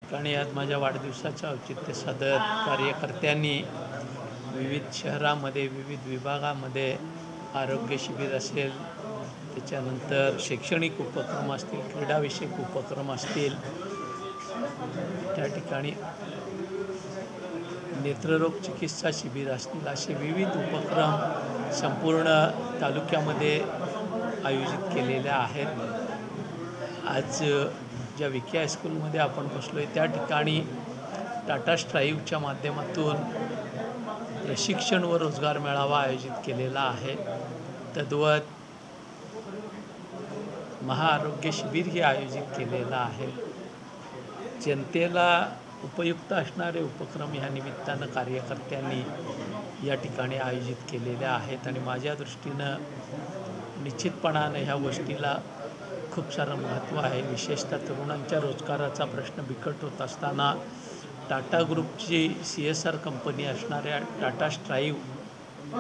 ठिकाणी आज माझ्या वाढदिवसाचं औचित्य साधत कार्यकर्त्यांनी विविध शहरामध्ये विविध विभागामध्ये आरोग्य शिबिर असेल, त्याच्यानंतर शैक्षणिक उपक्रम असतील, क्रीडाविषयक उपक्रम असतील, त्या ठिकाणी नेत्ररोग चिकित्सा शिबिर असतील, असे विविध उपक्रम संपूर्ण तालुक्यामध्ये आयोजित केलेले आहेत. आज ज्या विखे हायस्कूलमध्ये आपण बसलो आहे त्या ठिकाणी टाटा स्ट्राईव्हच्या माध्यमातून प्रशिक्षण व रोजगार मेळावा आयोजित केलेला आहे. तद्वत महाआरोग्य शिबिरही आयोजित केलेलं आहे. जनतेला उपयुक्त असणारे उपक्रम ह्या निमित्तानं कार्यकर्त्यांनी या ठिकाणी आयोजित केलेले आहेत आणि माझ्या दृष्टीनं निश्चितपणानं ह्या गोष्टीला खूप सारं महत्त्व आहे. विशेषतः तरुणांच्या रोजगाराचा प्रश्न बिकट होत असताना टाटा ग्रुपची CSR कंपनी असणाऱ्या टाटा स्ट्राईव्ह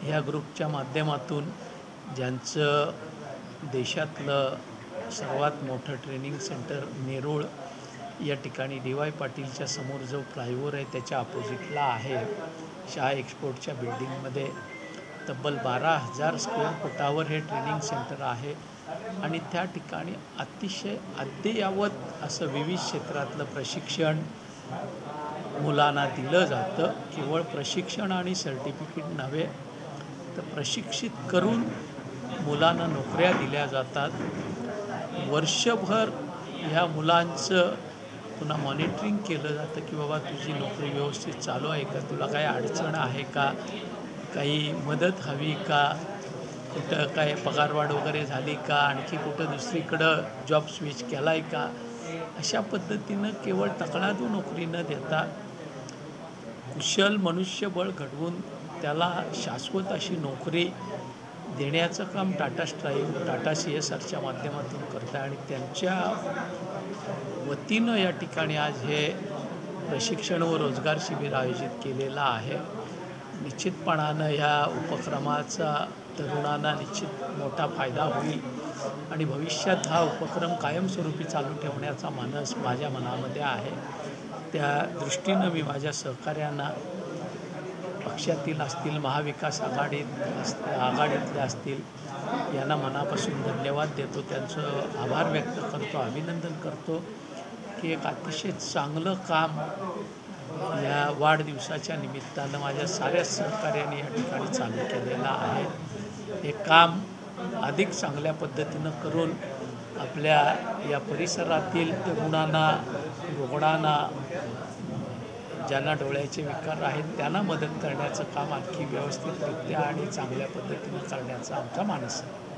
ह्या ग्रुपच्या माध्यमातून ज्यांचं देशातलं सर्वात मोठं ट्रेनिंग सेंटर नेरूळ या ठिकाणी DY पाटीलच्या समोर जो फ्लायओव्हर आहे त्याच्या अपोजिटला आहे, शाह एक्सपोर्टच्या बिल्डिंगमध्ये तब्बल 12,000 स्क्वेअर फुटावर हे ट्रेनिंग सेंटर आहे आणि त्या ठिकाणी अतिशय अद्ययावत असं विविध क्षेत्रातलं प्रशिक्षण मुलांना दिलं जातं. केवळ प्रशिक्षण आणि सर्टिफिकेट नव्हे तर प्रशिक्षित करून मुलांना नोकऱ्या दिल्या जातात. वर्षभर ह्या मुलांचं पुन्हा मॉनिटरिंग केलं जातं की बाबा तुझी नोकरी व्यवस्थित चालू आहे का, तुला काही अडचण आहे का, काही मदत हवी का, कुठं काय पगारवाढ वगैरे झाली का, आणखी कुठं दुसरीकडं जॉब स्विच केला आहे का. अशा पद्धतीनं केवळ तकलादू नोकरी न देता कुशल मनुष्यबळ घडवून त्याला शाश्वत अशी नोकरी देण्याचं काम टाटा स्ट्राईव्ह टाटा CSRच्या माध्यमातून करतं आणि त्यांच्या वतीनं या ठिकाणी आज हे प्रशिक्षण व रोजगार शिबिर आयोजित केलेलं आहे. निश्चितपणानं ह्या उपक्रमाचा तरुणांना निश्चित मोठा फायदा होईल आणि भविष्यात हा उपक्रम कायमस्वरूपी चालू ठेवण्याचा मानस माझ्या मनामध्ये आहे. त्या दृष्टीनं मी माझ्या सहकाऱ्यांना पक्षातील असतील, महाविकास आघाडीतले असतील, यांना मनापासून धन्यवाद देतो, त्यांचं आभार व्यक्त करतो, अभिनंदन करतो की एक अतिशय चांगलं काम या वाढदिवसाच्या निमित्तानं माझ्या साऱ्या सहकार्याने या ठिकाणी चालू केलेलं आहे. हे काम अधिक चांगल्या पद्धतीनं करून आपल्या या परिसरातील तरुणांना, रुग्णांना, ज्यांना डोळ्याचे विकार आहेत त्यांना मदत करण्याचं काम आणखी व्यवस्थितरित्या आणि चांगल्या पद्धतीने करण्याचा आमचा मानस आहे.